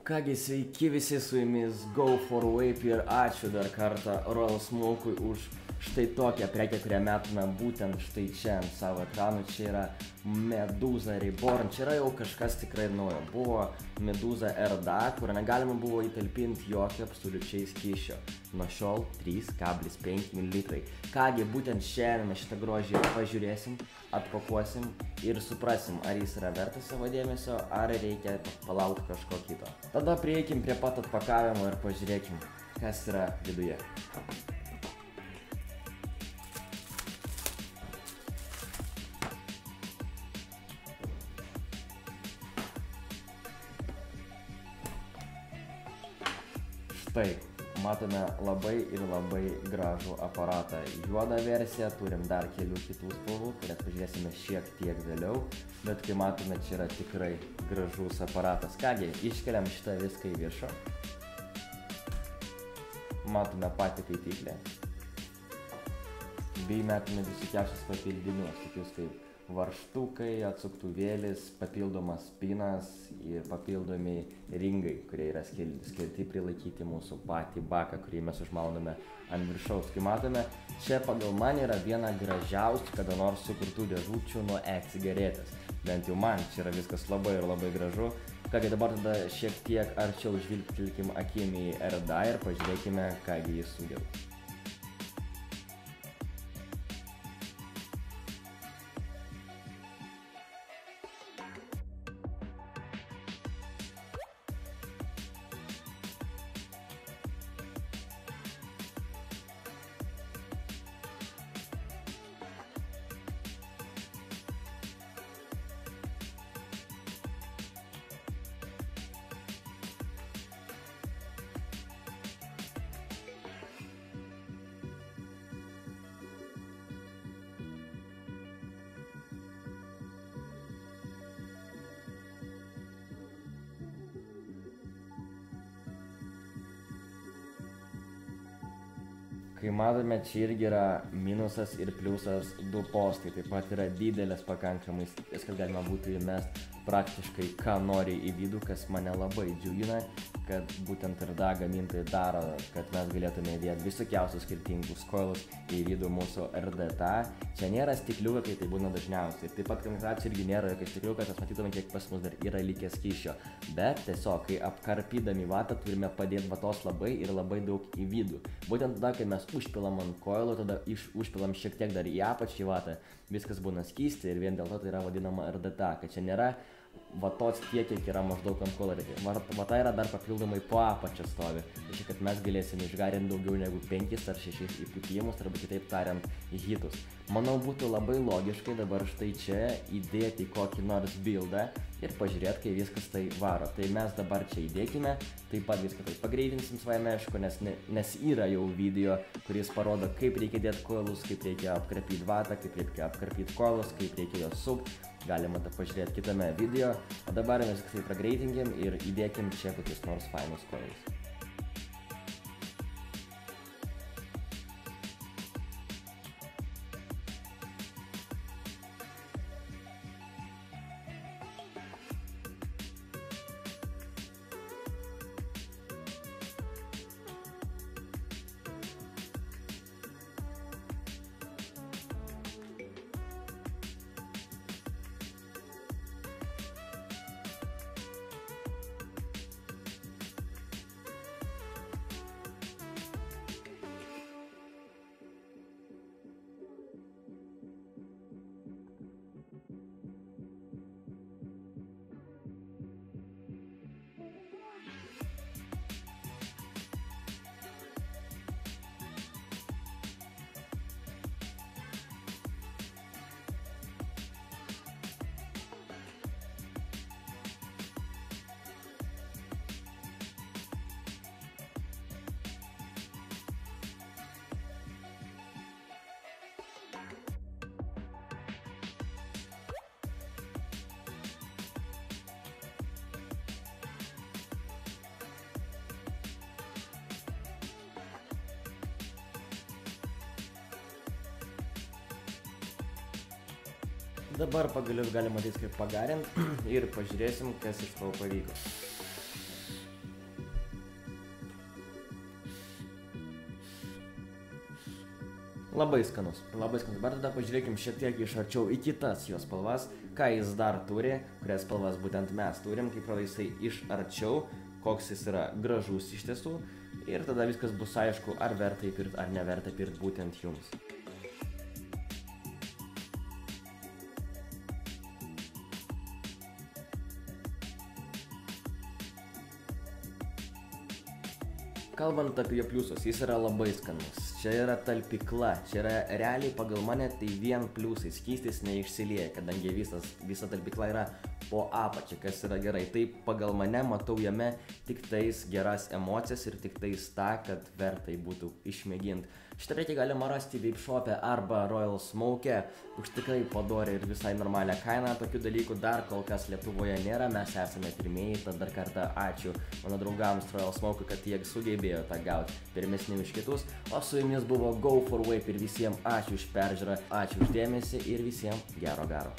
Kągi, sveiki visi, su jumis Go for Vape ir ačiū dar kartą Royal Smoke'ui už štai tokią prekę, kurią metame būtent štai čia ant savo ekranų. Čia yra Meduza Reborn, čia yra jau kažkas tikrai naujo. Buvo Meduza RDA, kur negalima buvo įtalpinti jokio absoliučiai skysčio. Nuo šiol 3,5 ml. Kągi, būtent šiandien mes šitą grožį pažiūrėsim, atpakuosim ir suprasim, ar jis yra vertas savo dėmesio, ar reikia palaukti kažko kito. Tada prieikim prie pat atpakavimo ir pažiūrėkim, kas yra viduje. Štai, matome labai ir labai gražų aparatą. Juodą versiją, turim dar kelių kitų spalvų, kurias pažiūrėsime šiek tiek vėliau, bet kai matome, čia yra tikrai gražus aparatas. Kągi, iškeliam šitą viską į viršų. Matome patį kaitiklį. Bei metame visokiausius papildinius, tokius kaip varžtukai, atsuktuvėlis, papildomas spinas ir papildomi ringai, kurie yra skirti prilaikyti mūsų patį baką, kurį mes užmauname ant viršaus. Kai matome, čia pagal man yra viena gražiausių kada nors sukurtų dėžučių nuo e-cigaretės. Bent jau man čia yra viskas labai ir labai gražu. Kągi, dabar tada šiek tiek arčiau žvilgtelkim akim į RDA ir pažiūrėkime, kągi jis sugeba. Kai matome, čia irgi yra minusas ir pliusas du postai, taip pat yra didelės pakankamai skylės, kad galima būtų įmest praktiškai ką nori į vidų, kas mane labai džiugina, kad būtent RDA gamintojai daro, kad mes galėtume įdėti visokiausius skirtingus coilus į vidų mūsų RDA. Čia nėra stikliukai, kai tai būna dažniausiai. Taip pat koncentracija irgi nėra jokio stikliukas, mes matytume, kiek pas mus dar yra likę skysčio. Bet tiesiog, kai apkarpydami vatą, turime padėti vatos labai ir labai daug į vidų. Būtent tada, kai mes užpilam ant coilų, tada užpilam šiek tiek dar į apačią į vatą, viskas būna skysti ir vien dėl to tai yra vadinama RDA, kad čia nėra vatos tiek, kiek yra maždaug ant coilų. Vata yra dar papildomai po apačią stovi. Tai kad mes galėsime išgarinti daugiau negu 5 ar 6 įpūtimus, arba kitaip tariant, hitus. Manau, būtų labai logiškai dabar štai čia įdėti kokį nors buildą ir pažiūrėti, kai viskas tai varo. Tai mes dabar čia įdėkime, taip pat viską tai pagreitinsim savaime, aišku, nes yra jau video, kuris parodo, kaip reikia dėti coilus, kaip reikia apkarpyti vatą, kaip reikia apkarpyti coilus, kaip reikia juos sukti. Galima tą pažiūrėti kitame video, o dabar mes tai pagreitinkim ir įdėkim čia kokius nors fainus coilus. Dabar pagaliau galima matyti, kaip pagarint ir pažiūrėsim, kas iš to pavyko. Labai skanus. Labai skanus. Dabar tada pažiūrėkim šiek tiek iš arčiau į kitas jo spalvas, ką jis dar turi, kurias spalvas būtent mes turim, kaip rodo jisai iš arčiau, koks jis yra gražus iš tiesų. Ir tada viskas bus aišku, ar verta įpirkti, ar neverta pirkti būtent jums. Kalbant apie jo pliusus, jis yra labai skanus. Čia yra talpykla, čia yra realiai pagal mane tai vien pliusai, skystis neišsilieja, kadangi visa talpykla yra po apačia, kas yra gerai. Tai pagal mane matau jame tik tais geras emocijas ir tik tais tą, kad verta būtų išmėginti. Šitą prekį galima rasti Vape Shop'e arba Royal Smoke'e už tikrai padorią ir visai normalią kainą. Tokių dalykų dar kol kas Lietuvoje nėra, mes esame pirmieji, tad dar kartą ačiū mano draugams Royal Smoke'ui, kad jie sugebėjo tą gauti pirmesnį už kitus. O su jumis buvo Go for Vape ir visiems ačiū už peržiūrą, ačiū už dėmesį ir visiems gero.